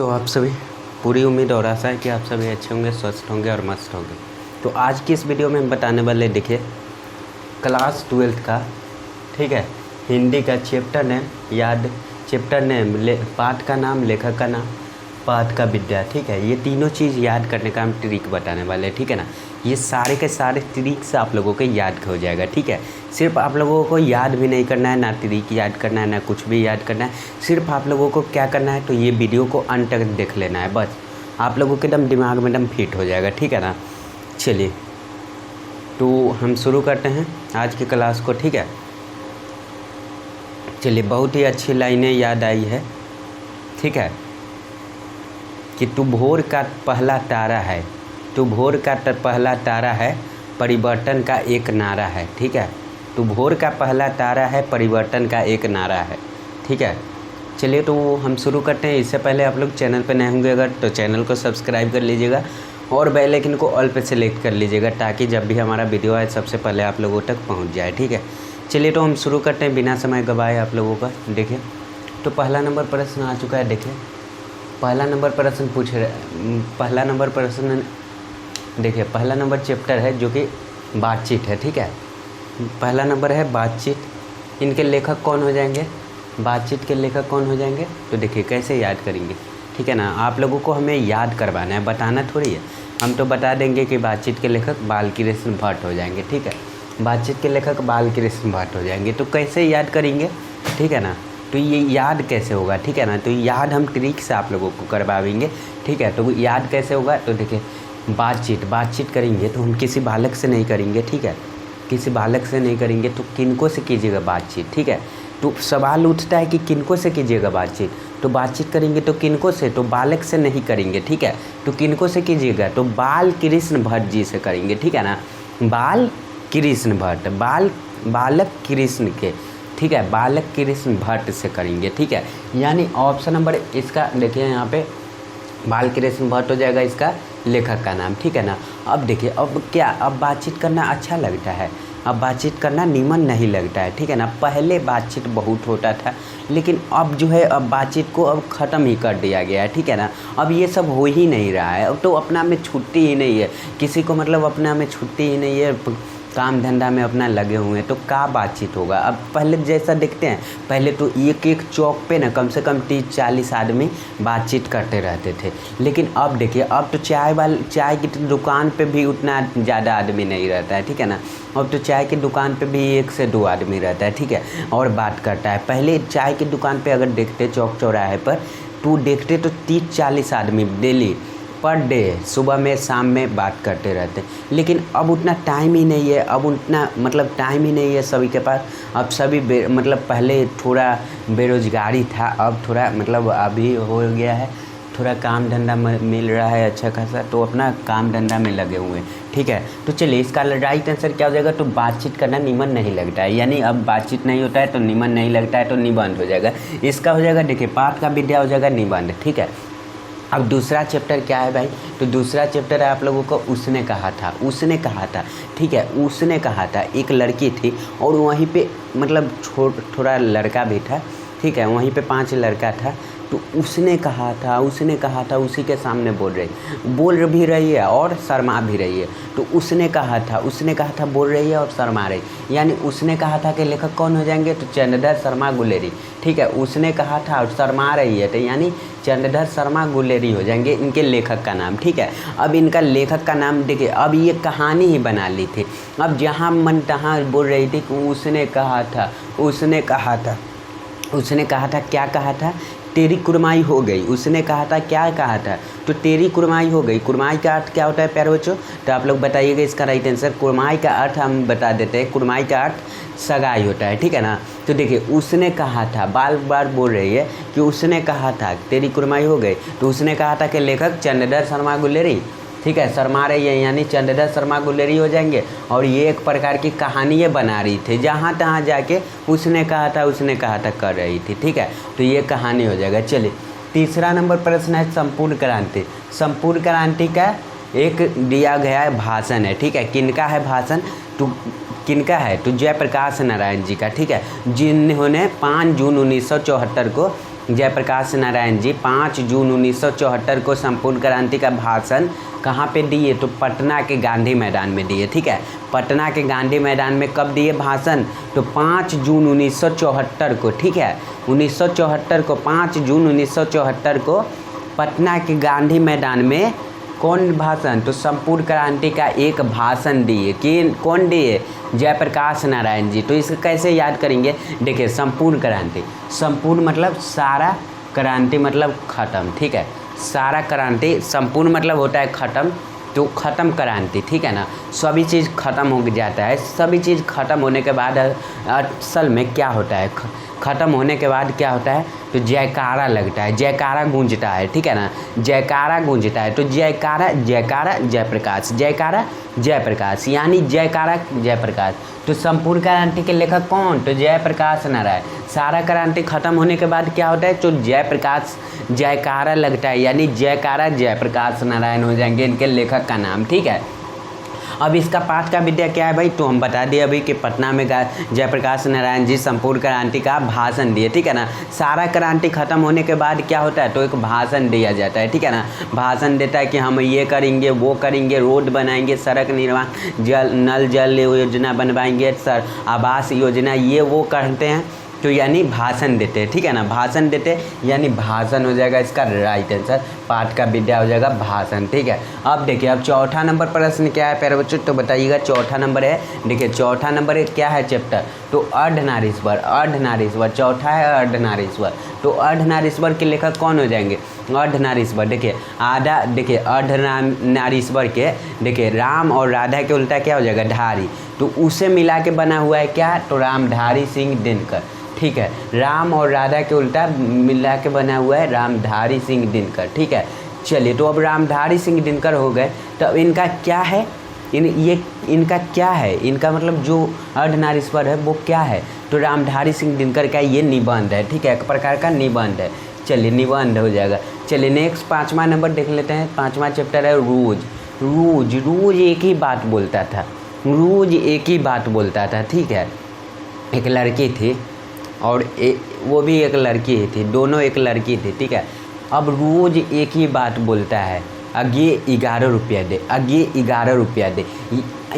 आप सभी पूरी उम्मीद और आशा है कि आप सभी अच्छे होंगे, स्वस्थ होंगे और मस्त होंगे। तो आज की इस वीडियो में हम बताने वाले देखिए क्लास 12th का, ठीक है, हिंदी का चैप्टर नेम चैप्टर नेम पाठ का नाम, लेखक का नाम, पाठ का विद्या, ठीक है। ये तीनों चीज़ याद करने का हम ट्रिक बताने वाले हैं, ठीक है ना। ये सारे के सारे ट्रिक से आप लोगों को याद हो जाएगा, ठीक है। सिर्फ आप लोगों को याद भी नहीं करना है, ना ट्रिक याद करना है, ना कुछ भी याद करना है। सिर्फ आप लोगों को क्या करना है, तो ये वीडियो को अंत तक देख लेना है, बस आप लोगों के एकदम दिमाग में एकदम फिट हो जाएगा, ठीक है ना। चलिए तो हम शुरू करते हैं आज की क्लास को, ठीक है। चलिए, बहुत ही अच्छी लाइनें याद आई है, ठीक है, कि तू भोर का पहला तारा है, तू भोर का पहला तारा है, परिवर्तन का एक नारा है, ठीक है। तू भोर का पहला तारा है, परिवर्तन का एक नारा है, ठीक है। चलिए तो हम शुरू करते हैं। इससे पहले आप लोग चैनल पर नए होंगे अगर, तो चैनल को सब्सक्राइब कर लीजिएगा और बेल आइकन को ऑल पे सेलेक्ट कर लीजिएगा, ताकि जब भी हमारा वीडियो आए सबसे पहले आप लोगों तक पहुंच जाए, ठीक है। चलिए तो हम शुरू करते हैं बिना समय गवाए आप लोगों का। देखिए तो पहला नंबर प्रश्न आ चुका है। देखिए पहला नंबर प्रश्न देखिए पहला नंबर चैप्टर है जो कि बातचीत है, ठीक है। पहला नंबर है बातचीत। इनके लेखक कौन हो जाएंगे, बातचीत के लेखक कौन हो जाएंगे, तो देखिए कैसे याद करेंगे, ठीक है ना। आप लोगों को हमें याद करवाना है, बताना थोड़ी है। हम तो बता देंगे कि बातचीत के लेखक बालकृष्ण भट्ट हो जाएंगे, ठीक है। बातचीत के लेखक बालकृष्ण भट्ट हो जाएंगे। तो कैसे याद करेंगे, ठीक है ना। तो ये याद कैसे होगा, ठीक है ना। तो याद हम ट्रिक से आप लोगों को करवाएंगे, ठीक है। तो याद कैसे होगा, तो देखिए बातचीत करेंगे तो हम किसी बालक से नहीं करेंगे, ठीक है। किसी बालक से नहीं करेंगे तो किनको से कीजिएगा बातचीत, ठीक है। तो सवाल उठता है कि किनको से कीजिएगा बातचीत, तो बातचीत करेंगे तो किनको से, तो बालक से नहीं करेंगे, ठीक है। तो किनको से कीजिएगा, तो बालकृष्ण भट्ट जी से करेंगे, ठीक है ना। बालकृष्ण भट्ट, बालक कृष्ण के, ठीक है, बालक कृष्ण भट्ट से करेंगे, ठीक है। यानी ऑप्शन नंबर इसका देखिए यहाँ पे बालकृष्ण भट्ट हो जाएगा इसका लेखक का नाम, ठीक है ना। अब देखिए अब क्या, अब बातचीत करना अच्छा लगता है, अब बातचीत करना नीमन नहीं लगता है, ठीक है ना। पहले बातचीत बहुत होता था, लेकिन अब जो है अब बातचीत को अब ख़त्म ही कर दिया गया है, ठीक है ना। अब ये सब हो ही नहीं रहा है, अब तो अपना में छुट्टी ही नहीं है किसी को, मतलब अपना में छुट्टी ही नहीं है, काम धंधा में अपना लगे हुए हैं, तो क्या बातचीत होगा। अब पहले जैसा देखते हैं, पहले तो एक एक चौक पे ना कम से कम 30-40 आदमी बातचीत करते रहते थे। लेकिन अब देखिए अब तो चाय की दुकान पे भी उतना ज़्यादा आदमी नहीं रहता है, ठीक है ना। अब तो चाय की दुकान पे भी 1 से 2 आदमी रहता है, ठीक है, और बात करता है। पहले चाय की दुकान पे अगर देखते चौक चौराहे पर, तो देखते तो 30-40 आदमी डेली पर डे सुबह में शाम में बात करते रहते हैं। लेकिन अब उतना टाइम ही नहीं है, अब उतना मतलब टाइम ही नहीं है सभी के पास। अब सभी मतलब पहले थोड़ा बेरोजगारी था, अब थोड़ा मतलब अभी हो गया है, थोड़ा काम धंधा मिल रहा है अच्छा खासा, तो अपना काम धंधा में लगे हुए हैं, ठीक है। तो चलिए इसका राइट आंसर क्या हो जाएगा, तो बातचीत करना निमन नहीं लगता है, यानी अब बातचीत नहीं होता है तो निमन नहीं लगता है, तो निबंध हो जाएगा। इसका हो जाएगा देखिए पाठ का विद्या हो जाएगा निबंध, ठीक है। अब दूसरा चैप्टर क्या है भाई, तो दूसरा चैप्टर है आप लोगों को उसने कहा था, ठीक है। उसने कहा था, एक लड़की थी और वहीं पे मतलब थोड़ा लड़का भी था, ठीक है। वहीं पे 5 लड़का था, तो उसने कहा था उसी के सामने बोल भी रही है और शर्मा भी रही है। तो उसने कहा था बोल रही है और शर्मा रही, यानी उसने कहा था कि लेखक कौन हो जाएंगे, तो चंद्रधर शर्मा गुलेरी, ठीक है। उसने कहा था और शर्मा रही है, तो यानी चंद्रधर शर्मा गुलेरी हो जाएंगे इनके लेखक का नाम, ठीक है। अब इनका लेखक का नाम देखिए, अब ये कहानी ही बना ली थी। अब जहाँ मन तहाँ बोल रही थी कि उसने कहा था क्या कहा था, तेरी कुरमाई हो गई। उसने कहा था क्या कहा था, तो तेरी कुरमाई हो गई। कुरमाई का अर्थ क्या होता है प्यारे बच्चों, तो आप लोग बताइएगा इसका राइट आंसर। कुरमाई का अर्थ हम बता देते हैं, कुरमाई का अर्थ सगाई होता है, ठीक है ना। तो देखिए उसने कहा था, बार बार बोल रही है कि उसने कहा था तेरी कुरमाई हो गई, तो उसने कहा था कि लेखक चंद्रधर शर्मा गुलेरी, ठीक है, शर्मा रही है, यानी चंद्रधर शर्मा गुलेरी हो जाएंगे। और ये एक प्रकार की कहानी ये बना रही थी, जहाँ तहाँ जाके उसने कहा था कर रही थी, ठीक है। तो ये कहानी हो जाएगा। चलिए तीसरा नंबर प्रश्न है संपूर्ण क्रांति। संपूर्ण क्रांति का एक दिया गया है भाषण है, ठीक है। किनका है भाषण, तो किनका है, तो जयप्रकाश नारायण जी का, ठीक है, जिन्होंने 5 जून 1974 को जयप्रकाश नारायण जी 5 जून 1974 को संपूर्ण क्रांति का भाषण कहाँ पे दिए? तो पटना के गांधी मैदान में दिए। ठीक है, पटना के गांधी मैदान में कब दिए भाषण? तो 5 जून 1974 को। ठीक है, 1974 को 5 जून 1974 को पटना के गांधी मैदान में कौन भाषण? तो संपूर्ण क्रांति का एक भाषण दिए। कि कौन दिए? जयप्रकाश नारायण जी। तो इसको कैसे याद करेंगे? देखिए, संपूर्ण क्रांति, संपूर्ण मतलब सारा, क्रांति मतलब खत्म। ठीक है, सारा क्रांति, संपूर्ण मतलब होता है खत्म, तो ख़त्म क्रांति। ठीक है ना, सभी चीज़ ख़त्म हो जाता है। सभी चीज़ ख़त्म होने के बाद असल में क्या होता है? ख़त्म होने के बाद क्या होता है? तो जयकारा लगता है, जयकारा गूंजता है। ठीक है ना, जयकारा गूंजता है। तो जयकारा, जयकारा जयप्रकाश, जयकारा जयप्रकाश, यानी जयकारा जयप्रकाश। तो संपूर्ण क्रांति के लेखक कौन? तो जयप्रकाश नारायण। सारा क्रांति खत्म होने के बाद क्या होता है? तो जयप्रकाश, जयकारा लगता है, यानी जयकारा जयप्रकाश नारायण हो जाएंगे इनके लेखक का नाम। ठीक है, अब इसका पाठ का विद्या क्या है भाई? तो हम बता दिए अभी कि पटना में जयप्रकाश नारायण जी संपूर्ण क्रांति का भाषण दिए। ठीक है ना, सारा क्रांति खत्म होने के बाद क्या होता है? तो एक भाषण दिया जाता है। ठीक है ना, भाषण देता है कि हम ये करेंगे, वो करेंगे, रोड बनाएंगे, सड़क निर्माण, नल जल योजना बनवाएंगे, आवास योजना, ये वो करते हैं। तो यानी भाषण देते हैं। ठीक है ना, भाषण देते यानी भाषण हो जाएगा इसका राइट आंसर। पाठ का विद्या हो जाएगा भाषण। ठीक है, अब देखिए, अब चौथा नंबर प्रश्न क्या है प्यारे बच्चों? तो बताइएगा, चौथा नंबर है, देखिए चौथा नंबर क्या है चैप्टर? तो अर्धनारीश्वर, अर्धनारीश्वर चौथा है, अर्धनारीश्वर। तो अर्धनारीश्वर के लेखक कौन हो जाएंगे? अर्धनारीश्वर, देखिए आधा, देखिए अर्धनारीश्वर के, देखिए राम और राधा के उल्टा क्या हो जाएगा? धारी। तो उसे मिला के बना हुआ है क्या? तो रामधारी सिंह दिनकर। ठीक है, राम और राधा के उल्टा मिला के बना हुआ है रामधारी सिंह दिनकर। ठीक है, चलिए, तो अब रामधारी सिंह दिनकर हो गए, तो अब इनका क्या है? इनका क्या है? इनका मतलब जो अर्धनारीश्वर है वो क्या है? तो रामधारी सिंह दिनकर का ये निबंध है। ठीक है, एक प्रकार का निबंध है। चलिए, निबंध हो जाएगा। चलिए नेक्स्ट 5वां नंबर देख लेते हैं। 5वां चैप्टर है रोज। रोज, रोज एक ही बात बोलता था, रोज एक ही बात बोलता था। ठीक है, एक लड़की थी और वो भी एक लड़की ही थी, दोनों एक लड़की थी। ठीक है, अब रोज़ एक ही बात बोलता है, अगे 11 रुपया दे, अगे 11 रुपया दे।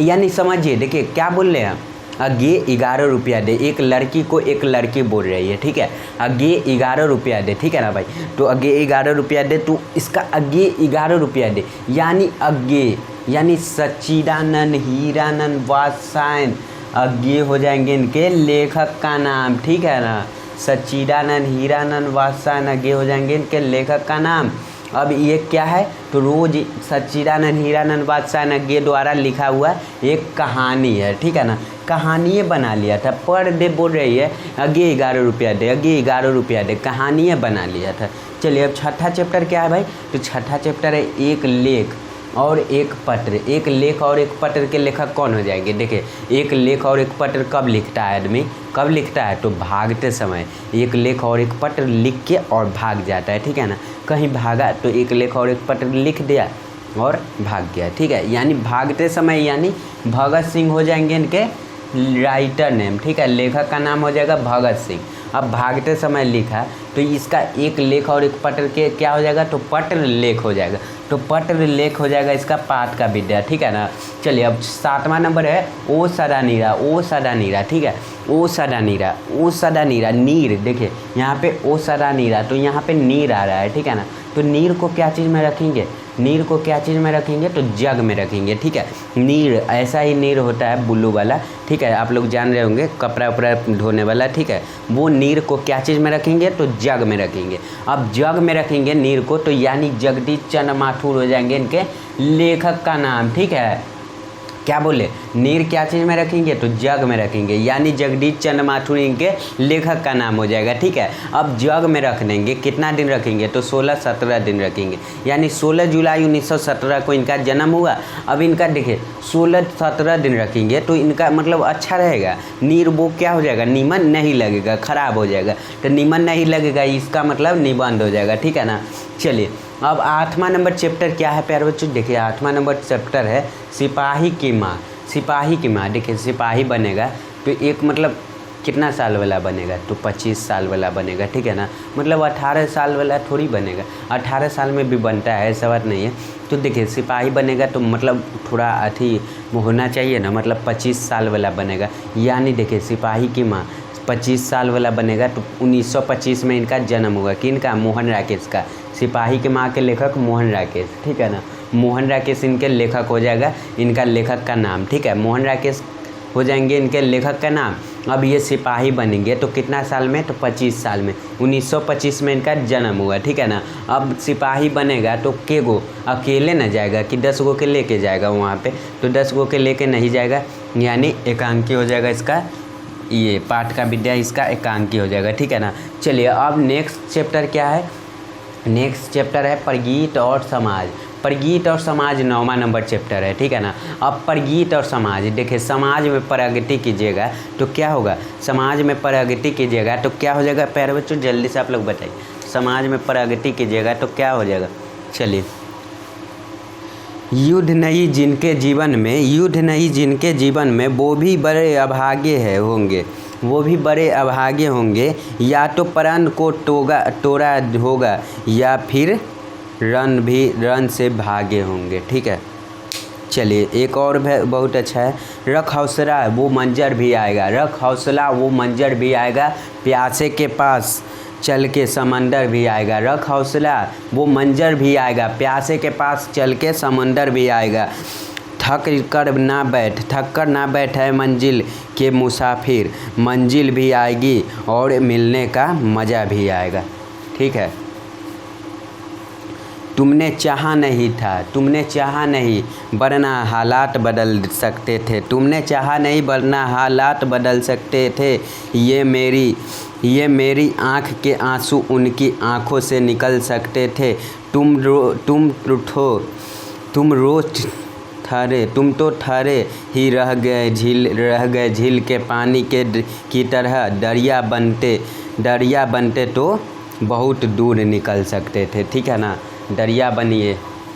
यानी समझिए, देखिए क्या बोल रहे हैं? अगे 11 रुपया दे। एक लड़की को एक लड़की बोल रही है। ठीक है, अगे 11 रुपया दे। ठीक है ना भाई, तो अगे 11 रुपया दे, तो इसका अगे 11 रुपया दे यानी अगे, यानी सच्चिदानंद, हीरानंद, वात्सायन, अज्ञे हो जाएंगे इनके लेखक का नाम। ठीक है ना, सच्चिदानंद, हीरानंद, वात्सायन, अज्ञे हो जाएंगे इनके लेखक का नाम। अब ये क्या है? तो रोज सच्चिदानंद, हीरानंद, वात्सायन, अज्ञे द्वारा लिखा हुआ एक कहानी है। ठीक है ना, कहानी बना लिया था। पर डे बोल रही है अज्ञे 11 रुपया दे, अज्ञे 11 रुपया दे, कहानी बना लिया था। चलिए, अब छठा चैप्टर क्या है भाई? तो छठा चैप्टर है एक लेख और एक पत्र। एक लेख और एक पत्र के लेखक कौन हो जाएंगे? देखिए, एक लेख और एक पत्र कब लिखता है आदमी? कब लिखता है? तो भागते समय। एक लेख और एक पत्र लिख के और भाग जाता है। ठीक है ना, कहीं भागा तो एक लेख और एक पत्र लिख दिया और भाग गया। ठीक है, यानी भागते समय, यानी भगत सिंह हो जाएंगे इनके राइटर नेम। ठीक है, लेखक का नाम हो जाएगा भगत सिंह। अब भागते समय लिखा, तो इसका एक लेख और एक पत्र के क्या हो जाएगा? तो पत्र लेख हो जाएगा। तो पत्र लेख हो जाएगा इसका पाठ का विद्या। ठीक है ना, चलिए, अब 7वां नंबर है ओ सदा नीरा। ओ सदा नीरा, ठीक है, ओ सदा नीरा, ओ सदा नीरा, नीर। देखिए यहाँ पे ओ सदा नीरा, तो यहाँ पे नीर आ रहा है। ठीक है ना, तो नीर को क्या चीज़ में रखेंगे? नीर को क्या चीज़ में रखेंगे? तो जग में रखेंगे। ठीक है, नीर, ऐसा ही नीर होता है ब्लू वाला। ठीक है, आप लोग जान रहे होंगे, कपड़ा उपड़ा धोने वाला। ठीक है, वो नीर को क्या चीज़ में रखेंगे? तो जग में रखेंगे। अब जग में रखेंगे नीर को, तो यानी जगदीश चंद्र माथुर हो जाएंगे इनके लेखक का नाम। ठीक है, क्या बोले? नीर क्या चीज़ में रखेंगे? तो जग में रखेंगे, यानी जगदीश चंद्र माथुर इनके लेखक का नाम हो जाएगा। ठीक है, अब जग में रख देंगे, कितना दिन रखेंगे? तो 16-17 दिन रखेंगे, यानी 16 जुलाई 1917 को इनका जन्म हुआ। अब इनका देखिए 16-17 दिन रखेंगे, तो इनका मतलब अच्छा रहेगा। नीर वो क्या हो जाएगा? नीमन नहीं लगेगा, खराब हो जाएगा। तो नीमन नहीं लगेगा, इसका मतलब निबंध हो जाएगा। ठीक है ना, चलिए, अब 8वां नंबर चैप्टर क्या है प्यारे बच्चों? देखिए 8वां नंबर चैप्टर है सिपाही की माँ। सिपाही की माँ, देखिए सिपाही बनेगा तो एक मतलब कितना साल वाला बनेगा, तो 25 साल वाला बनेगा, ठीक है ना। मतलब 18 साल वाला थोड़ी बनेगा, 18 साल में भी बनता है, ऐसा बात नहीं है। तो देखिए सिपाही बनेगा तो मतलब थोड़ा अथी होना चाहिए ना, मतलब 25 साल वाला बनेगा। यानी देखिए सिपाही की माँ 25 साल वाला बनेगा, तो 1925 में इनका जन्म हुआ। किनका? मोहन राकेश का। सिपाही की माँ के लेखक मोहन राकेश, ठीक है ना। मोहन राकेश इनके लेखक हो जाएगा, इनका लेखक का नाम, ठीक है। मोहन राकेश हो जाएंगे इनके लेखक का नाम। अब ये सिपाही बनेंगे तो कितना साल में, तो 25 साल में। 1925 में इनका जन्म हुआ, ठीक है ना। अब सिपाही बनेगा तो के गो अकेले न जाएगा कि 10 गो के लेके जाएगा वहाँ पे, तो 10 गो के लेके नहीं जाएगा, यानी एकांकी हो जाएगा इसका, ये पाठ का विद्या इसका एकांकी हो जाएगा, ठीक है ना। चलिए अब नेक्स्ट चैप्टर क्या है, नेक्स्ट चैप्टर है परगीत और समाज। परगीत और समाज 9वां नंबर चैप्टर है, ठीक है ना। अब परगीत और समाज, देखिए समाज में प्रगति कीजिएगा तो क्या होगा, समाज में प्रगति कीजिएगा तो क्या हो जाएगा। प्यारे बच्चों जल्दी से आप लोग बताइए, समाज में प्रगति कीजिएगा तो क्या हो जाएगा। चलिए, युद्ध नहीं जिनके जीवन में, युद्ध नहीं जिनके जीवन में वो भी बड़े अभागे है होंगे, वो भी बड़े अभागे होंगे। या तो प्राण को तोड़ा होगा या फिर रन से भागे होंगे, ठीक है। चलिए एक और बहुत अच्छा है, रख हौसला वो मंजर भी आएगा, रख हौसला वो मंजर भी आएगा, प्यासे के पास चल के समंदर भी आएगा। रख हौसला वो मंजर भी आएगा, प्यासे के पास चल के समंदर भी आएगा। थक कर ना बैठ है मंजिल के मुसाफिर, मंजिल भी आएगी और मिलने का मज़ा भी आएगा, ठीक है। तुमने चाहा नहीं वरना हालात बदल सकते थे, तुमने चाहा नहीं वरना हालात बदल सकते थे। ये मेरी आँख के आंसू उनकी आँखों से निकल सकते थे। तुम तो ठहरे ही रह गए झील के पानी की तरह। दरिया बनते तो बहुत दूर निकल सकते थे, ठीक है ना। दरिया बनिए,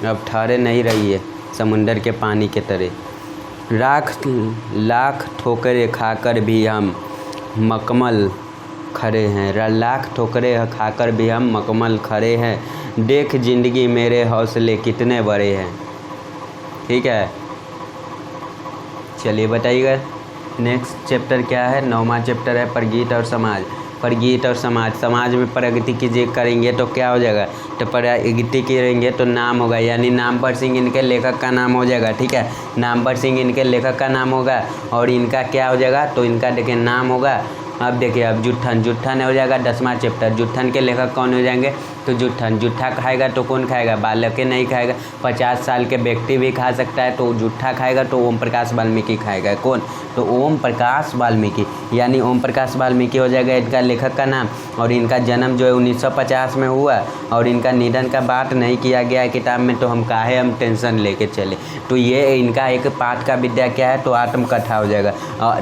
अब ठहरे नहीं रहिए समुंदर के पानी के तरह। लाख ठोकरें खाकर भी हम मकमल खड़े हैं, लाख ठोकरें खाकर भी हम मकमल खड़े हैं। देख जिंदगी मेरे हौसले कितने बड़े हैं, ठीक है। चलिए बताइएगा नेक्स्ट चैप्टर क्या है। 9वां चैप्टर है परगीत और समाज। परगीत और समाज, समाज में प्रगति कीजिए करेंगे तो क्या हो जाएगा, तो प्रगति करेंगे तो नाम होगा, यानी नामवर सिंह इनके लेखक का नाम हो जाएगा, ठीक है। नामवर सिंह इनके लेखक का नाम होगा और इनका क्या हो जाएगा, तो इनका देखिए नाम होगा। अब देखिए अब जुट्ठन हो जाएगा 10वां चैप्टर। जुट्ठन के लेखक कौन हो जाएंगे, तो जुट्ठा खाएगा तो कौन खाएगा, बालके नहीं खाएगा। 50 साल के व्यक्ति भी खा सकता है, तो जुट्ठा खाएगा तो ओम प्रकाश वाल्मीकि खाएगा। कौन, तो ओम प्रकाश वाल्मीकि, यानी ओम प्रकाश वाल्मीकि हो जाएगा इनका लेखक का नाम। और इनका जन्म जो है 1950 में हुआ और इनका निधन का बात नहीं किया गया है किताब में, तो हम टेंशन लेके चले। तो ये इनका एक पाठ का विद्या क्या है, तो आत्मकथा हो जाएगा,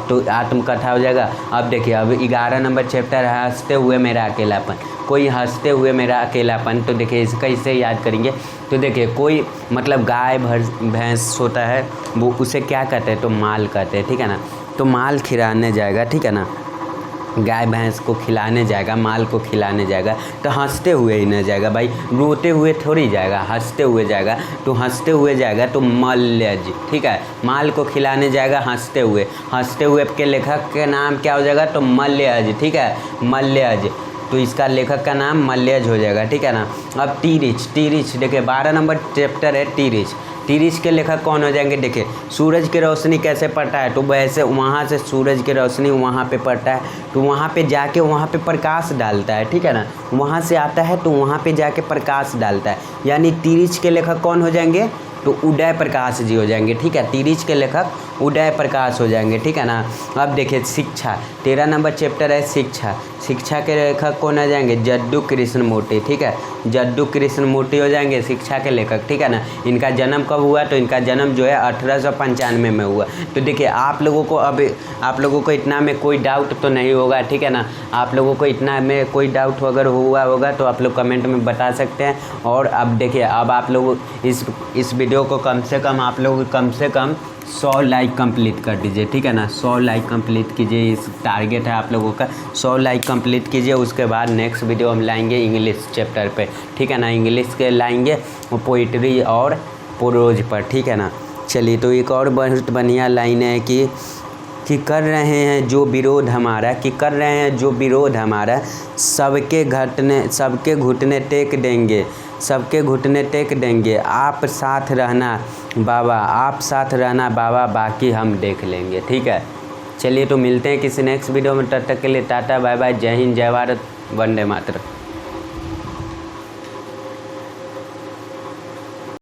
तो आत्मकथा हो जाएगा। अब देखिए अब 11 नंबर चैप्टर है हंसते हुए मेरा अकेलापन। कोई हंसते हुए मेरा अकेलापन, तो देखिए इसका इसे याद करेंगे। तो देखिए कोई मतलब गाय भैंस होता है, वो उसे क्या कहते हैं, तो माल कहते हैं, ठीक है ना। तो माल खिलाने जाएगा, ठीक है ना, गाय भैंस को खिलाने जाएगा, माल को खिलाने जाएगा, तो हंसते हुए ही न जाएगा भाई, रोते हुए थोड़ी जाएगा, हंसते हुए जाएगा। तो हंसते हुए जाएगा तो मल्यज, ठीक है। माल को खिलाने जाएगा हंसते हुए के लेखक के नाम क्या हो जाएगा, तो मल्यज, ठीक है, मल्यज। तो इसका लेखक का नाम मल्यज हो जाएगा, ठीक है ना। अब तिरिच देखिए 12 नंबर चैप्टर है तिरिच के लेखक कौन हो जाएंगे। देखिए सूरज की रोशनी कैसे पड़ता है, तो वैसे वहाँ से सूरज की रोशनी वहाँ पे पड़ता है, तो वहाँ पे जाके वहाँ पे प्रकाश डालता है, ठीक है ना। वहाँ से आता है तो वहाँ पे जाके प्रकाश डालता है, यानी तिरिच के लेखक कौन हो जाएंगे, तो उदय प्रकाश जी हो जाएंगे, ठीक है। तिरिच के लेखक उदय प्रकाश हो जाएंगे, ठीक है ना। अब देखिए शिक्षा 13 नंबर चैप्टर है शिक्षा के लेखक कौन आ जाएंगे, जद्दू कृष्णमूर्ति, ठीक है। जद्दू कृष्णमूर्ति हो जाएंगे शिक्षा के लेखक, ठीक है ना। इनका जन्म कब हुआ, तो इनका जन्म जो है 1895 में हुआ। तो देखिए आप लोगों को इतना में कोई डाउट तो नहीं होगा, ठीक है ना। आप लोगों को इतना में कोई डाउट अगर हुआ होगा तो आप लोग कमेंट में बता सकते हैं। और अब देखिए अब आप लोग इस वीडियो को कम से कम आप लोग कम से कम 100 लाइक कंप्लीट कर दीजिए, ठीक है ना। 100 लाइक कंप्लीट कीजिए, इस टारगेट है आप लोगों का। 100 लाइक कंप्लीट कीजिए, उसके बाद नेक्स्ट वीडियो हम लाएंगे इंग्लिश चैप्टर पे, ठीक है ना। इंग्लिश के लाएंगे पोइट्री और प्रोज पर, ठीक है ना। चलिए, तो एक और बहुत बढ़िया लाइन है कि कर रहे हैं जो विरोध हमारा, कि कर रहे हैं जो विरोध हमारा, सबके घुटने टेक देंगे, सबके घुटने टेक देंगे, आप साथ रहना बाबा, आप साथ रहना बाबा, बाकी हम देख लेंगे, ठीक है। चलिए, तो मिलते हैं किसी नेक्स्ट वीडियो में। तब तक के लिए टाटा बाय बाय, जय हिंद, जय भारत, वंदे मातरम।